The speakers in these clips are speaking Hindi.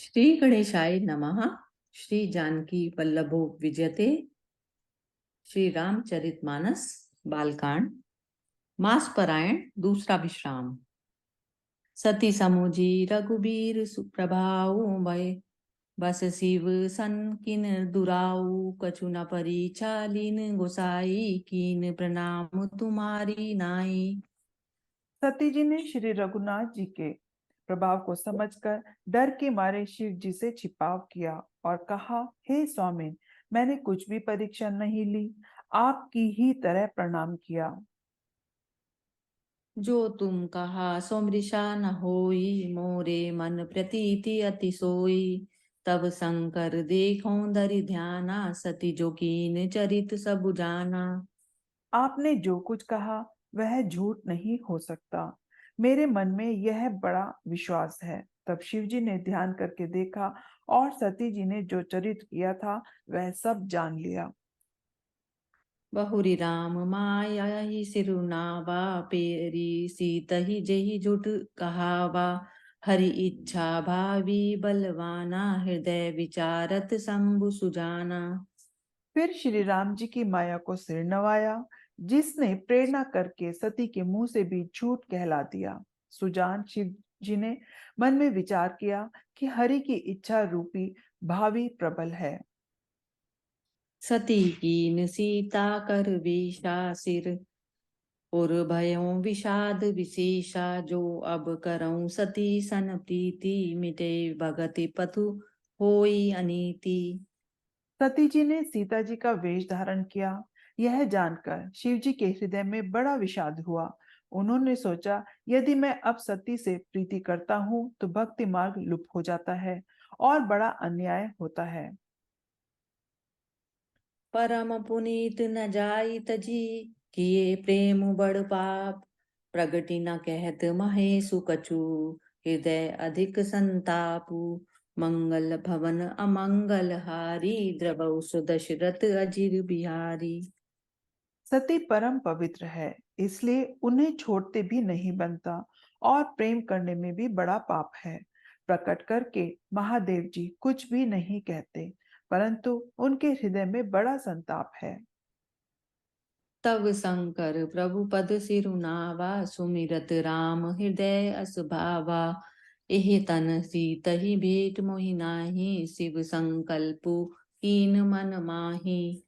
श्री गणेशाय नमः। श्री जानकी वल्लभो विजयते। श्री रामचरितमानस बालकांड। मास पारायण दूसरा विश्राम। सती समुझी रघुबीर सुप्रभाऊ भय, बस शिव सन किन दुराऊ, कछु न परिचालिन गोसाई, कीन प्रणाम तुम्हारी नाई। सती जी ने श्री रघुनाथ जी के प्रभाव को समझकर डर के मारे शिव जी से छिपाव किया और कहा, हे स्वामी, मैंने कुछ भी परीक्षा नहीं ली, आपकी ही तरह प्रणाम किया। जो तुम कहा सो मृषा न होई, मोरे मन प्रतीति अति सोई। तब शंकर देखो धरि ध्याना, सती जो कीन चरित सब जाना। आपने जो कुछ कहा वह झूठ नहीं हो सकता, मेरे मन में यह बड़ा विश्वास है। तब शिव जी ने ध्यान करके देखा और सती जी ने जो चरित्र किया था वह सब जान लिया। बहुरी राम माया ही सिरुनावा, पेरी सीत ही जेहि झूठ कहावा। हरि इच्छा भावी बलवाना, हृदय विचारत शंभु सुजाना। फिर श्री राम जी की माया को सिर नवाया, जिसने प्रेरणा करके सती के मुंह से भी झूठ कहला दिया। सुजान शिव जी ने मन में विचार किया कि हरि की इच्छा रूपी भावी प्रबल है। सती कीन सीता कर वेशा, सिर और भयों विषाद विशेषा। जो अब करऊं सती सन प्रीति, मिटे भगति पथु होई अनीति। सती जी ने सीता जी का वेश धारण किया। यह जानकर शिव जी के हृदय में बड़ा विषाद हुआ। उन्होंने सोचा, यदि मैं अब सती से प्रीति करता हूँ तो भक्ति मार्ग लुप्त हो जाता है और बड़ा अन्याय होता है। परम पुनीत न जाई तजी, किए प्रेम बड़ पाप। प्रगति न कहत महेशु कछु, हृदय अधिक संतापु। मंगल भवन अमंगल हारी, द्रवौ सुदशरथ अजिर बिहारी। सती परम पवित्र है, इसलिए उन्हें छोड़ते भी नहीं बनता और प्रेम करने में भी बड़ा पाप है। प्रकट करके महादेव जी कुछ भी नहीं कहते, परंतु उनके हृदय में बड़ा संताप है। तब शंकर प्रभु पद सिरुनावा, सुमिरत राम हृदय अस भावा। एह तन सीत ही भेट मोहि नाही, शिव संकल्पु कीन मन माही।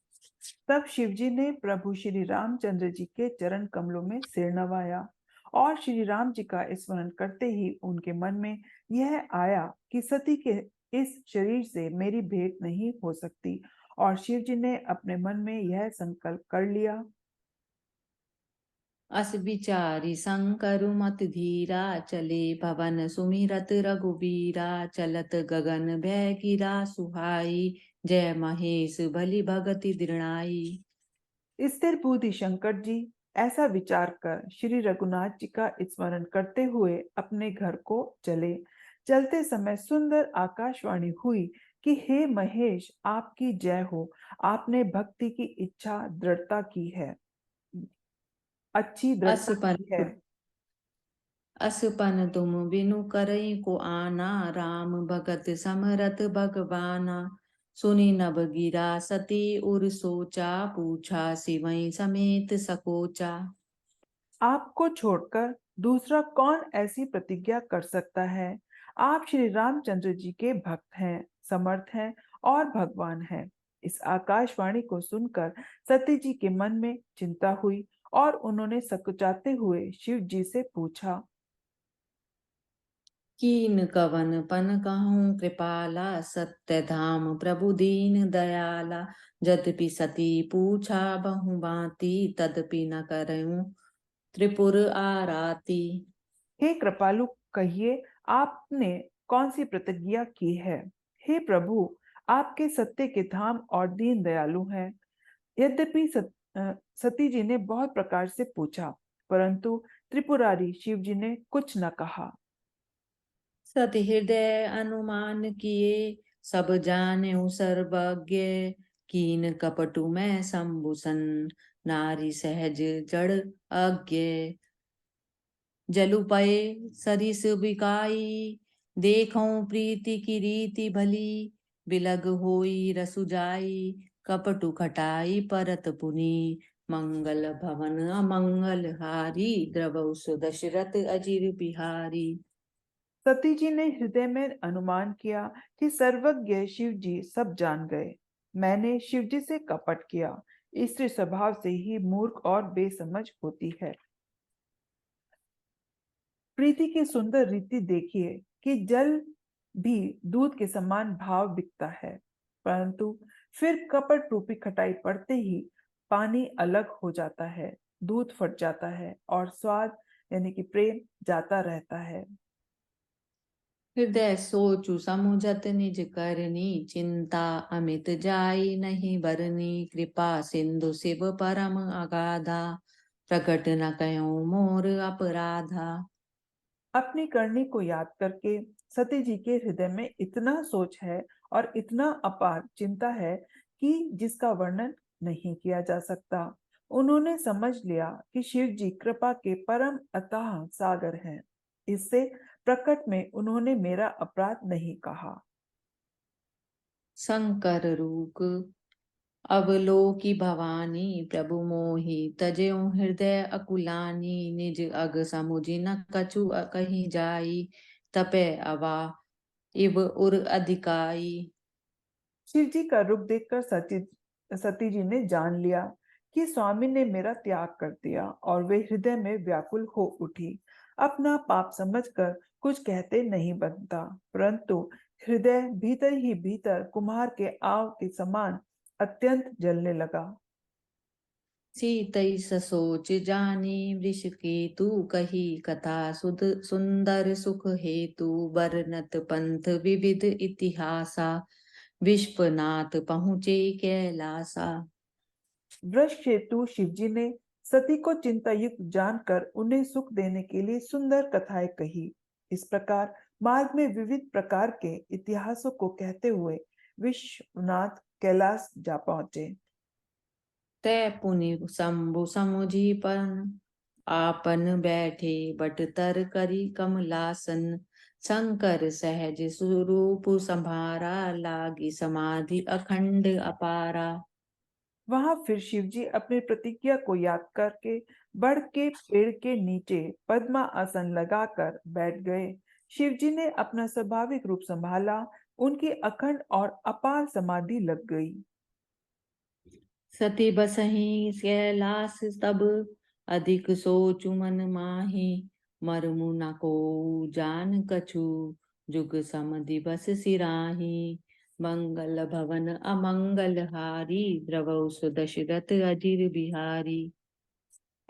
तब शिव जी ने प्रभु श्री रामचंद्र जी के चरण कमलों में सिर नवाया और श्री राम जी का स्मरण करते ही उनके मन में यह आया कि सती के इस शरीर से मेरी भेंट नहीं हो सकती, और शिव जी ने अपने मन में यह संकल्प कर लिया। अस विचारी शंकर मत धीरा, चले पवन सुमिरत रघुबीरा। चलत गगन भय गिरा सुहाई, जय महेश भली भगति दृढ़ाई। स्थिर बुद्धि शंकर जी ऐसा विचार कर श्री रघुनाथ जी का स्मरण करते हुए अपने घर को चले। चलते समय सुंदर आकाशवाणी हुई कि हे महेश, आपकी जय हो, आपने भक्ति की इच्छा दृढ़ता की है, अच्छी दृढ़ता असपन की है। असपन तुम बिनु करई को आना, राम भगत समरथ भगवाना। सुनी नभ गिरा सती उर सोचा, पूछा सिवई समेत सकोचा। आपको छोड़कर दूसरा कौन ऐसी प्रतिज्ञा कर सकता है? आप श्री रामचंद्र जी के भक्त हैं, समर्थ हैं और भगवान हैं। इस आकाशवाणी को सुनकर सती जी के मन में चिंता हुई और उन्होंने सकुचाते हुए शिव जी से पूछा। कीन कवन पन कहूँ कृपाला, सत्य धाम प्रभु दीन दयाला। यद्यपि सती पूछा बहु बाती, तदपि न करऊं त्रिपुर आराती। हे कृपालु, कहिए, आपने कौन सी प्रतिज्ञा की है? हे प्रभु, आपके सत्य के धाम और दीन दयालु हैं। यद्यपि सती जी ने बहुत प्रकार से पूछा, परंतु त्रिपुरारी शिव जी ने कुछ न कहा। सत हृदय अनुमान किए, सब जाने सर्वज्ञ। कीन कपटु में संभूषण, नारी सहज जड़ अज्ञ। जलु पए सरिस बिकाई, देखऊं प्रीति की रीति भली, बिलग होई रसु जाई, कपटु खटाई परत पुनी, मंगल भवन अमंगल हारी, द्रवउ सुदशरथ अजिर बिहारी। सती जी ने हृदय में अनुमान किया कि सर्वज्ञ शिव जी सब जान गए। मैंने शिव जी से कपट किया। स्त्री स्वभाव से ही मूर्ख और बेसमझ होती है। प्रीति की सुंदर रीति देखिए कि जल भी दूध के समान भाव बिकता है, परंतु फिर कपट रूपी खटाई पड़ते ही पानी अलग हो जाता है, दूध फट जाता है और स्वाद यानी कि प्रेम जाता रहता है। हृदय सोचु समुझत निज करनी, चिंता अमित जाई नहीं बरनी, कृपा सिंधु शिव परम अगाधा, प्रकट न कयो मोर अपराधा। अपनी करनी को याद करके सती जी के हृदय में इतना सोच है और इतना अपार चिंता है कि जिसका वर्णन नहीं किया जा सकता। उन्होंने समझ लिया कि शिव जी कृपा के परम अथाह सागर हैं। इससे प्रकट में उन्होंने मेरा अपराध नहीं कहा। शंकर रूक अवलोकी भवानी, प्रभु मोहि तजयो हृदय अकुलानी, निज अग समुझि न कछु कहीं जाई, तपे अवा इव उर अधिकाई। शिव जी का रूप देखकर सती जी ने जान लिया कि स्वामी ने मेरा त्याग कर दिया और वे हृदय में व्याकुल हो उठी। अपना पाप समझकर कुछ कहते नहीं बनता, परंतु हृदय भीतर ही भीतर कुम्हार के आग के समान अत्यंत जलने लगा। सीतई ससोच जानी वृष केतु, कही कथा सुध सुंदर सुख हेतु, बरनत पंथ विविध इतिहासा, विश्वनाथ पहुँचे कैलासा। वृषकेतु शिवजी ने सती को चिंता युक्त जानकर उन्हें सुख देने के लिए सुंदर कथाएं कही। इस प्रकार मार्ग में विविध प्रकार के इतिहासों को कहते हुए विश्वनाथ कैलाश जा पहुंचे। तै पुनि शंभु समुझी पन, आपन बैठे बट तर करी कमलासन, शंकर सहज स्वरूप संभारा, लागी समाधि अखंड अपारा। वहां फिर शिवजी अपनी प्रतिज्ञा को याद करके बड़ के पेड़ के नीचे पद्मा आसन लगाकर बैठ गए। शिवजी ने अपना स्वाभाविक रूप संभाला। उनकी अखंड और अपार समाधि लग गई। सती बसहि कैलास तब, अधिक सोचु मन माहि, मरमु न को जान कछु, जुग समधि बस सिराहि, मंगल भवन अमंगल हारी, द्रवउ सुदशरथ अजिर बिहारी।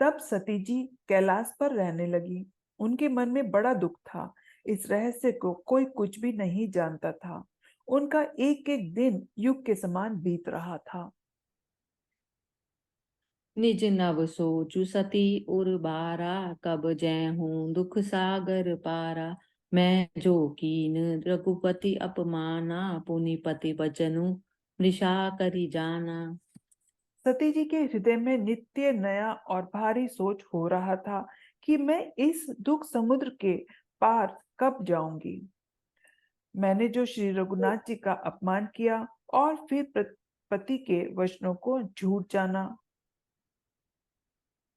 तब सती जी कैलाश पर रहने लगी। उनके मन में बड़ा दुख था। इस रहस्य को कोई कुछ भी नहीं जानता था। उनका एक एक दिन युग के समान बीत रहा था। निज नव सोचु सती उर्बारा, कब जय हूँ दुख सागर पारा, मैं जो कीन रघुपति अपमाना, पुनिपति बचनु मृषा करी जाना। सती जी के हृदय में नित्य नया और भारी सोच हो रहा था कि मैं इस दुख समुद्र के पार कब जाऊंगी। मैंने जो श्री रघुनाथ जी का अपमान किया और फिर पति के वचनों को झूठ जाना।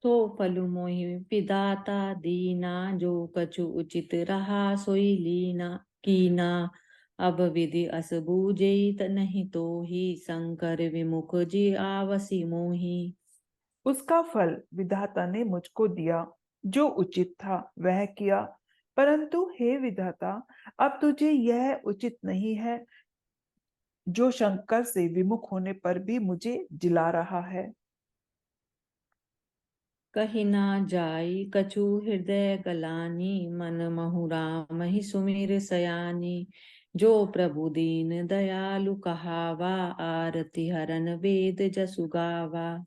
तो फलु मोहि विधाता दीना, जो कछु उचित रहा सोई लीना, कीना अब विधि अस बूझई नहीं तो ही, शंकर विमुख जी आवसी मोही। उसका फल विधाता ने मुझको दिया। जो उचित था वह किया, परंतु हे विधाता, अब तुझे यह उचित नहीं है जो शंकर से विमुख होने पर भी मुझे जिला रहा है। कही ना जाई कछु हृदय गलानी, मन महु राम ही सुमिर सयानी, जो प्रभु दीन दयालु कहावा, आरती हरन वेद जसु गावा।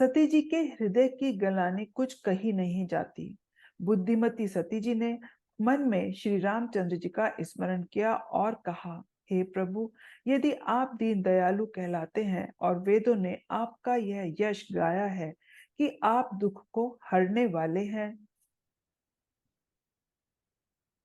सती जी के हृदय की गलानी कुछ कही नहीं जाती। बुद्धिमती सती जी ने मन में श्री रामचंद्र जी का स्मरण किया और कहा, हे प्रभु, यदि आप दीन दयालु कहलाते हैं और वेदों ने आपका यह यश गाया है कि आप दुख को हरने वाले हैं,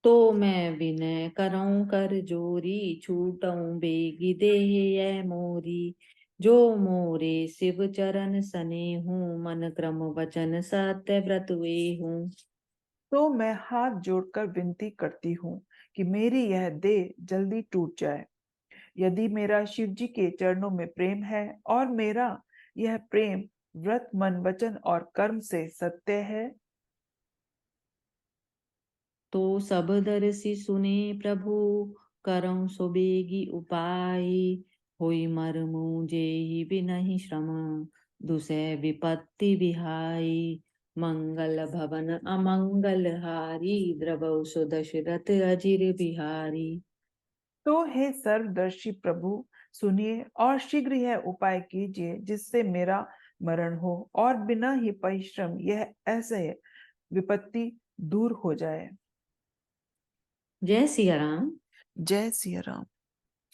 तो मैं विनय करऊं कर जोरी, छूटऊं बेगी देह मोरी। जो मोरे शिव चरण सने हूँ, मन क्रम वचन सत्य व्रत वे हूँ। तो मैं हाथ जोड़कर विनती करती हूँ कि मेरी यह देह जल्दी टूट जाए। यदि मेरा शिव जी के चरणों में प्रेम है और मेरा यह प्रेम व्रत मन वचन और कर्म से सत्य है, तो सब दर्शी सुने प्रभु, करऊं सुबेगी उपाय। होई मरमु जेहि बिनहि श्रम, दुसै विपत्ति विहाई। मंगल भवन अमंगल हारी, द्रवौ सुदशरथ अजिर बिहारी। तो हे सर्वदर्शी प्रभु, सुनिए और शीघ्र यह उपाय कीजिए जिससे मेरा मरण हो और बिना ही परिश्रम यह ऐसे विपत्ति दूर हो जाए। जय सिया राम। जय सिया राम।